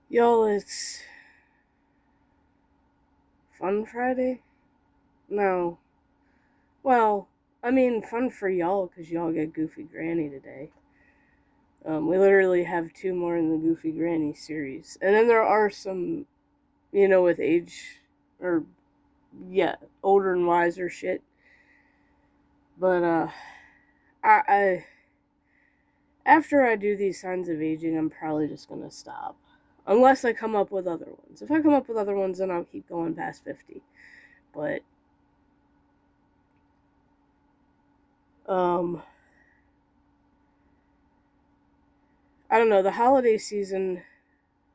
Y'all, it's Fun Friday? No. Well, I mean, fun for y'all because y'all get Goofy Granny today. We literally have two more in the Goofy Granny series. And then there are some, with age, or, yeah, older and wiser shit. But, I after I do these signs of aging, I'm probably just gonna stop. Unless I come up with other ones. If I come up with other ones, then I'll keep going past 50. But, um, I don't know, the holiday season,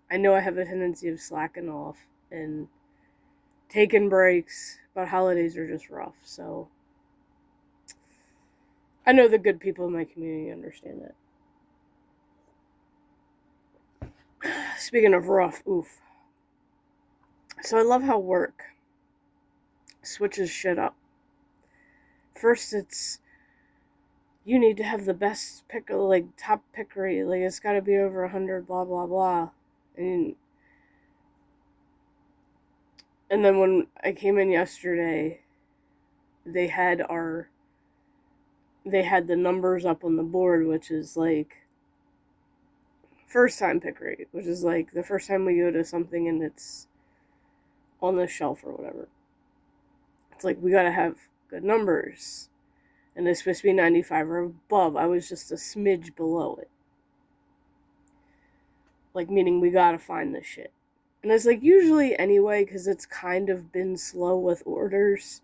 I know I have a tendency of slacking off and taking breaks, but holidays are just rough, so I know the good people in my community understand that. Speaking of rough, oof. So I love how work switches shit up. First, it's you need to have the best pick, like top pick rate, like it's got to be over 100, blah blah blah, and and then when I came in yesterday, they had our they had the numbers up on the board, which is like first time pick rate, which is like the first time we go to something and it's on the shelf or whatever. It's like we gotta have good numbers. And it's supposed to be 95 or above. I was just a smidge below it. Like, meaning we gotta find this shit. And it's like, usually anyway, because it's kind of been slow with orders.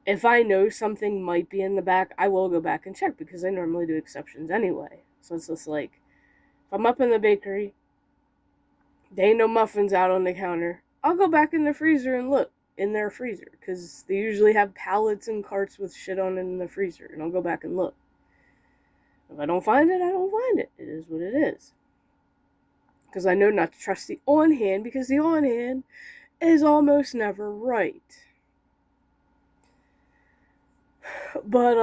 If I know something might be in the back, I will go back and check because I normally do exceptions anyway. So it's just like, if I'm up in the bakery, there ain't no muffins out on the counter, I'll go back in the freezer and look in their freezer because they usually have pallets and carts with shit on it in the freezer, and I'll go back and look. If I don't find it, I don't find it. It is what it is. Because I know not to trust the on hand because the on hand is almost never right. But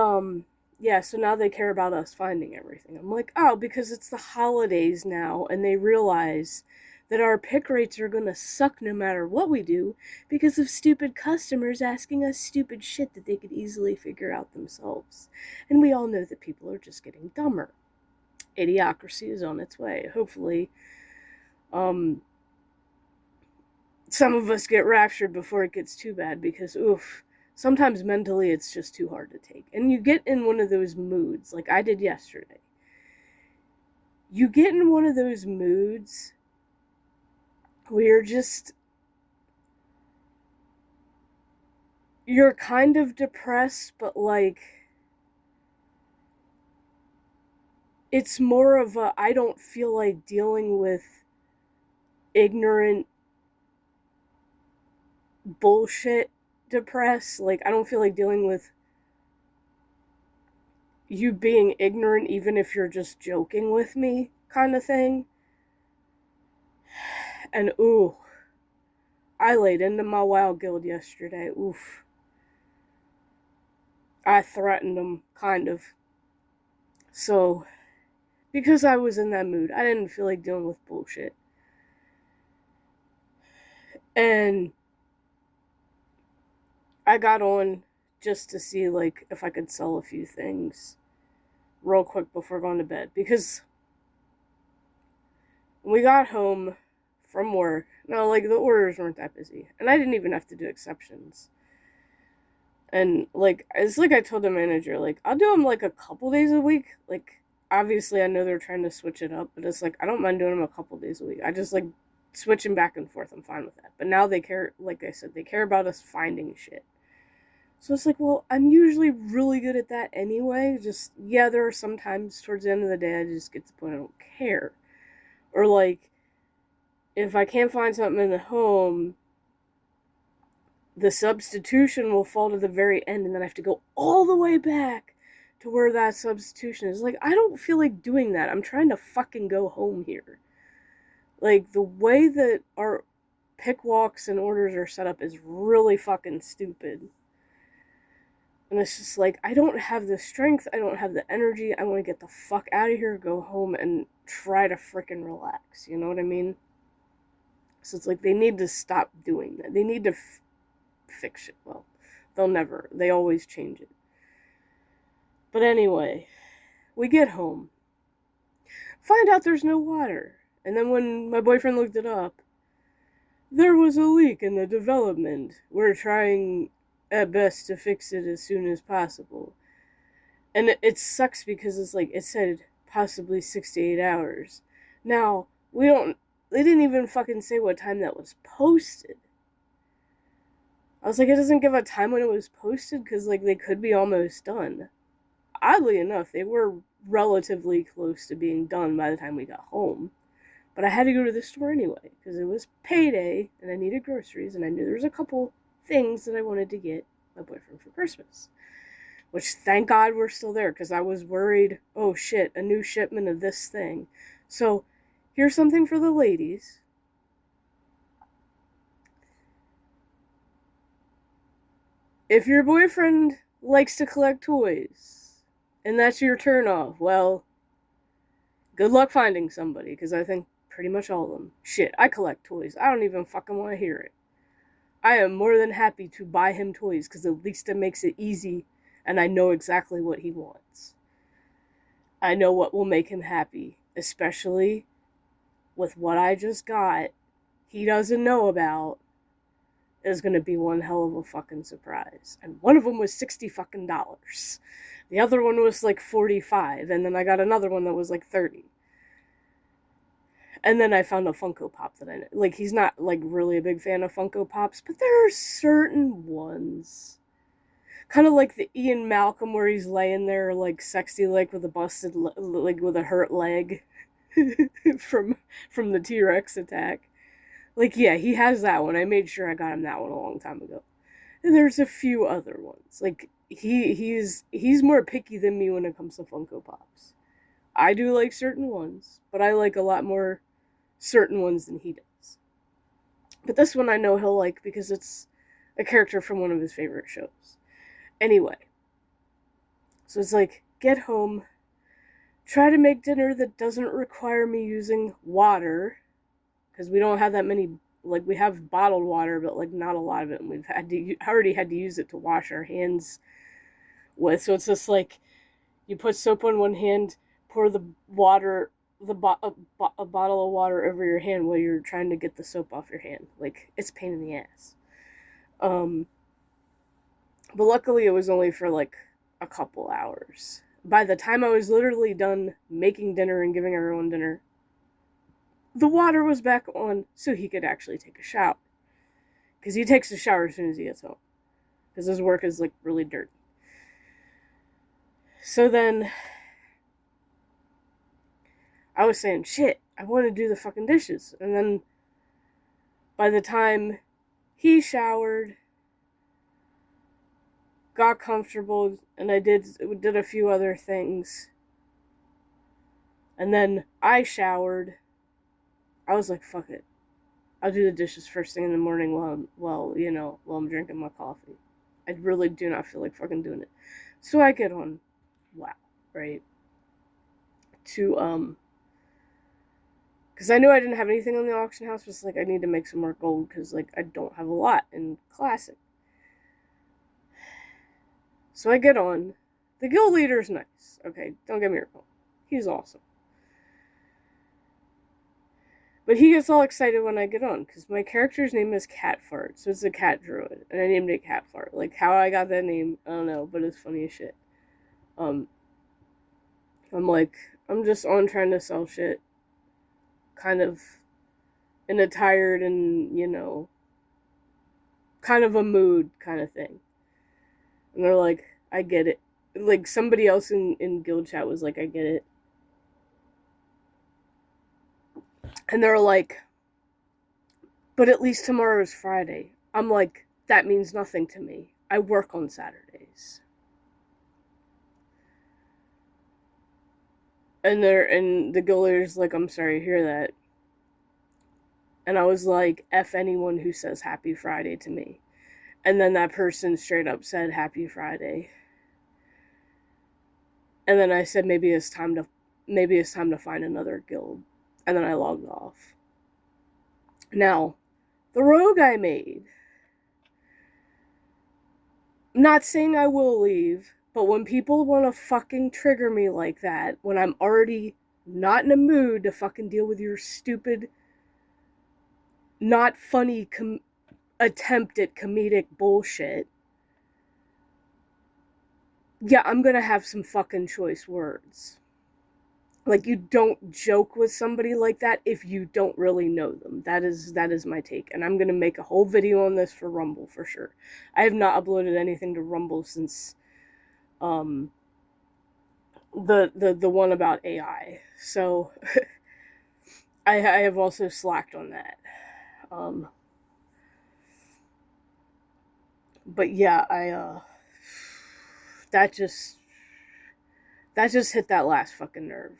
yeah, so now they care about us finding everything. I'm like, oh, because it's the holidays now, and they realize that our pick rates are gonna suck no matter what we do because of stupid customers asking us stupid shit that they could easily figure out themselves. And we all know that people are just getting dumber. Idiocracy is on its way. Hopefully, um, some of us get raptured before it gets too bad because, oof, sometimes mentally it's just too hard to take. And you get in one of those moods, like I did yesterday. You get in one of those moods where you're kind of depressed, but like, it's more of a, I don't feel like dealing with ignorant bullshit depressed. Like, I don't feel like dealing with you being ignorant even if you're just joking with me kind of thing. And ooh, I laid into my wild guild yesterday. Oof. I threatened them, kind of. So, because I was in that mood, I didn't feel like dealing with bullshit. And I got on just to see, like, if I could sell a few things real quick before going to bed. Because when we got home from work, no, like, the orders weren't that busy. And I didn't even have to do exceptions. And, like, it's like I told the manager, like, I'll do them, like, a couple days a week. Like, obviously, I know they're trying to switch it up, but it's like, I don't mind doing them a couple days a week. I just, like, switching back and forth. I'm fine with that. But now they care, like I said, they care about us finding shit. So it's like, well, I'm usually really good at that anyway. Just, yeah, there are some times towards the end of the day I just get to the point I don't care. Or, like, if I can't find something in the home, the substitution will fall to the very end, and then I have to go all the way back to where that substitution is. Like, I don't feel like doing that. I'm trying to fucking go home here. Like, the way that our pick walks and orders are set up is really fucking stupid. And it's just like, I don't have the strength, I don't have the energy, I want to get the fuck out of here, go home, and try to frickin' relax, you know what I mean? So it's like they need to stop doing that. They need to fix it. Well, they always change it. But anyway, we get home, find out there's no water. And then when my boyfriend looked it up, there was a leak in the development. We're trying at best to fix it as soon as possible. And it sucks because it's like, it said possibly 6 to 8 hours. Now, they didn't even fucking say what time that was posted. I was like, it doesn't give a time when it was posted because, like, they could be almost done. Oddly enough, they were relatively close to being done by the time we got home. But I had to go to the store anyway because it was payday and I needed groceries and I knew there was a couple things that I wanted to get my boyfriend for Christmas. Which, thank God, we're still there because I was worried, oh shit, a new shipment of this thing. So, here's something for the ladies. If your boyfriend likes to collect toys, and that's your turnoff, well, good luck finding somebody, because I think pretty much all of them. Shit, I collect toys. I don't even fucking want to hear it. I am more than happy to buy him toys, because at least it makes it easy, and I know exactly what he wants. I know what will make him happy, especially with what I just got. He doesn't know about. Is going to be one hell of a fucking surprise. And one of them was $60 fucking dollars. The other one was like $45, and then I got another one that was like $30. And then I found a Funko Pop that like, he's not like really a big fan of Funko Pops, but there are certain ones. Kind of like the Ian Malcolm where he's laying there like sexy, like with a busted, like with a hurt leg from the T-Rex attack. Like, yeah, he has that one. I made sure I got him that one a long time ago. And there's a few other ones. Like, he's more picky than me when it comes to Funko Pops. I do like certain ones, but I like a lot more certain ones than he does. But this one I know he'll like because it's a character from one of his favorite shows. Anyway, so it's like, get home, try to make dinner that doesn't require me using water, because we don't have that many, like, we have bottled water, but, like, not a lot of it, and we've already had to use it to wash our hands with, so it's just, like, you put soap on one hand, pour the water, a bottle of water over your hand while you're trying to get the soap off your hand. Like, it's a pain in the ass. But luckily it was only for, like, a couple hours. By the time I was literally done making dinner and giving everyone dinner, the water was back on so he could actually take a shower. Because he takes a shower as soon as he gets home. Because his work is, like, really dirty. So then, I was saying, shit, I want to do the fucking dishes. And then, by the time he showered, got comfortable, and I did a few other things, and then I showered, I was like, fuck it. I'll do the dishes first thing in the morning while I'm drinking my coffee. I really do not feel like fucking doing it. So I get on WoW, right? To, because I knew I didn't have anything on the auction house, but it's like, I need to make some more gold, because, like, I don't have a lot in Classic. So I get on. The guild leader's nice, okay? Don't get me wrong. He's awesome. But he gets all excited when I get on, because my character's name is Catfart, so it's a cat druid, and I named it Catfart. Like, how I got that name, I don't know, but it's funny as shit. I'm like, I'm just on trying to sell shit, kind of in a tired and, kind of a mood kind of thing. And they're like, I get it. Like, somebody else in guild chat was like, I get it. And they're like, but at least tomorrow is Friday. I'm like, that means nothing to me. I work on Saturdays. And the guild leader's like, I'm sorry to hear that. And I was like, F anyone who says Happy Friday to me. And then that person straight up said Happy Friday. And then I said maybe it's time to find another guild. And then I logged off. Now, the rogue I made, I'm not saying I will leave, but when people want to fucking trigger me like that, when I'm already not in a mood to fucking deal with your stupid, not funny attempt at comedic bullshit, yeah, I'm gonna have some fucking choice words. Like, you don't joke with somebody like that if you don't really know them. That is my take. And I'm gonna make a whole video on this for Rumble for sure. I have not uploaded anything to Rumble since the one about AI. So I have also slacked on that. But yeah, that just hit that last fucking nerve.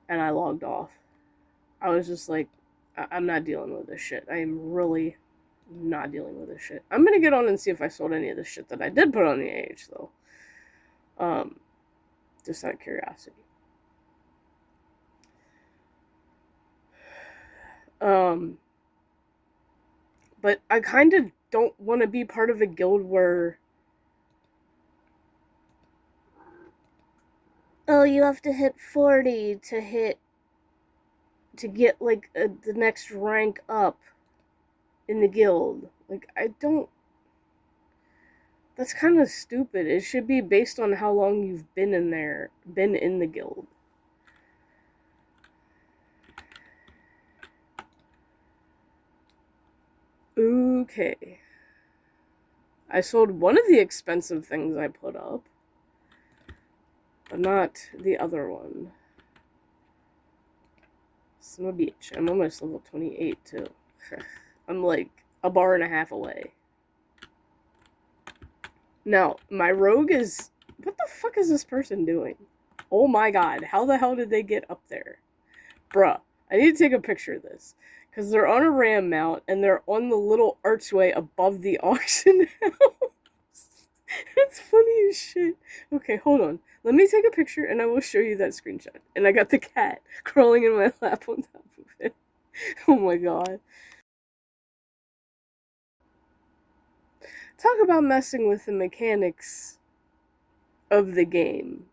And I logged off. I was just like, I'm not dealing with this shit. I am really not dealing with this shit. I'm gonna get on and see if I sold any of the shit that I did put on the AH though. Just out of curiosity. But I kind of don't want to be part of a guild where, oh, you have to hit 40 to get like the next rank up in the guild. Like, I don't. That's kind of stupid. It should be based on how long you've been in the guild. Okay. I sold one of the expensive things I put up, but not the other one. Son of a bitch. I'm almost level 28 too. I'm like a bar and a half away. Now, my rogue is... What the fuck is this person doing? Oh my god, how the hell did they get up there? Bruh, I need to take a picture of this. Because they're on a ram mount, and they're on the little archway above the auction house. It's funny as shit. Okay, hold on. Let me take a picture, and I will show you that screenshot. And I got the cat crawling in my lap on top of it. Oh my god. Talk about messing with the mechanics of the game.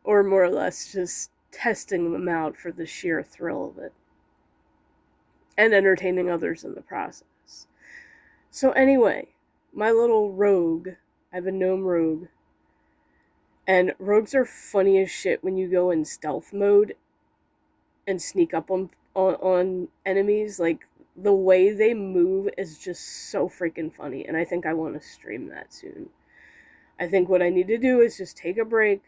Or more or less just testing them out for the sheer thrill of it. And entertaining others in the process. So anyway, my little rogue, I have a gnome rogue, and rogues are funny as shit when you go in stealth mode and sneak up on enemies. Like, the way they move is just so freaking funny, and I think I want to stream that soon. I think what I need to do is just take a break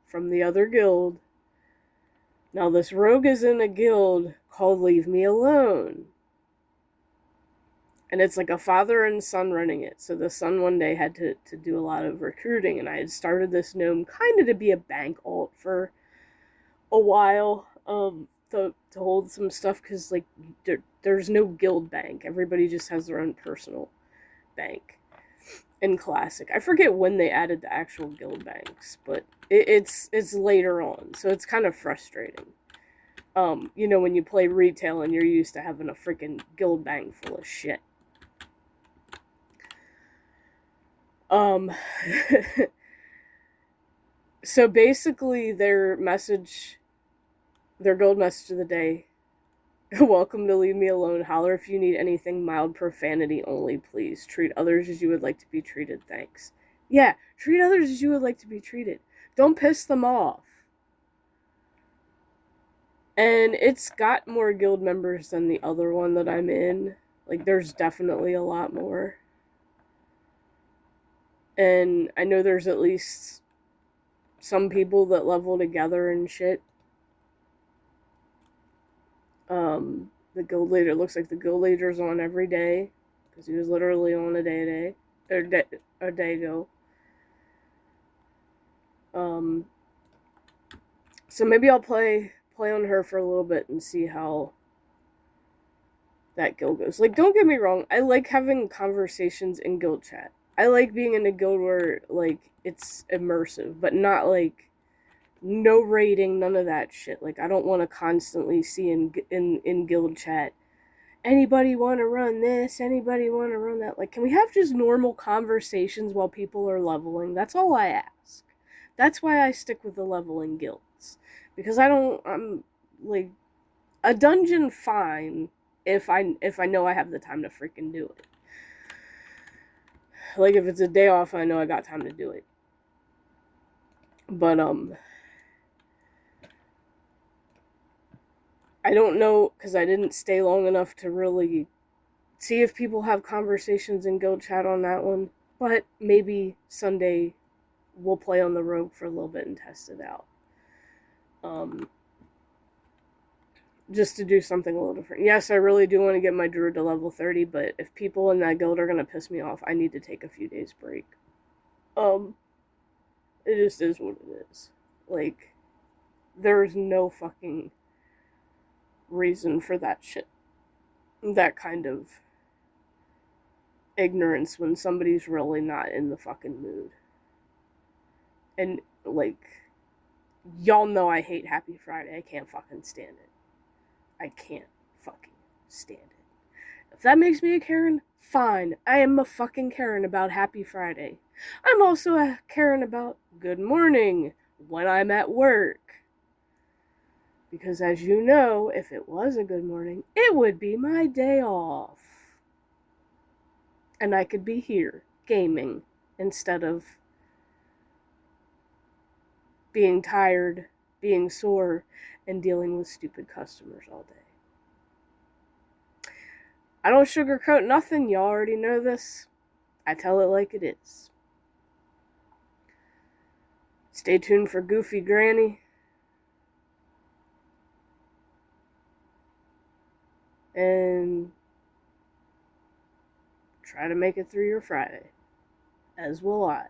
from the other guild. Now, this rogue is in a guild called Leave Me Alone. And it's like a father and son running it. So the son one day had to do a lot of recruiting, and I had started this gnome kind of to be a bank alt for a while, to hold some stuff, because like there's no guild bank. Everybody just has their own personal bank in Classic. I forget when they added the actual guild banks, but it's later on, so it's kind of frustrating. You know, when you play retail and you're used to having a freaking guild bank full of shit. So basically their gold message of the day: welcome to Leave Me Alone. Holler if you need anything. Mild profanity only, please. Treat others as you would like to be treated. Thanks. Yeah, treat others as you would like to be treated. Don't piss them off. And it's got more guild members than the other one that I'm in. Like, there's definitely a lot more. And I know there's at least some people that level together and shit. The guild leader, looks like the guild leader's on every day, because he was literally on a day ago. So maybe I'll play on her for a little bit and see how that guild goes. Like, don't get me wrong, I like having conversations in guild chat. I like being in a guild where, like, it's immersive, but not, like, no raiding, none of that shit. Like, I don't want to constantly see in guild chat anybody want to run this? Anybody want to run that? Like, can we have just normal conversations while people are leveling? That's all I ask. That's why I stick with the leveling guilds. Because I'm like, a dungeon fine if I know I have the time to freaking do it. Like, if it's a day off, I know I got time to do it. But, I don't know, because I didn't stay long enough to really see if people have conversations in guild chat on that one. But maybe Sunday we'll play on the rogue for a little bit and test it out. Just to do something a little different. Yes, I really do want to get my druid to level 30, but if people in that guild are going to piss me off, I need to take a few days break. It just is what it is. Like, there's no fucking reason for that shit. That kind of ignorance when somebody's really not in the fucking mood. And, like, y'all know I hate Happy Friday. I can't fucking stand it. I can't fucking stand it. If that makes me a Karen, fine. I am a fucking Karen about Happy Friday. I'm also a Karen about good morning when I'm at work. Because as you know, if it was a good morning, it would be my day off. And I could be here gaming instead of being tired, being sore, and dealing with stupid customers all day. I don't sugarcoat nothing, y'all already know this. I tell it like it is. Stay tuned for Goofy Granny. And try to make it through your Friday. As will I.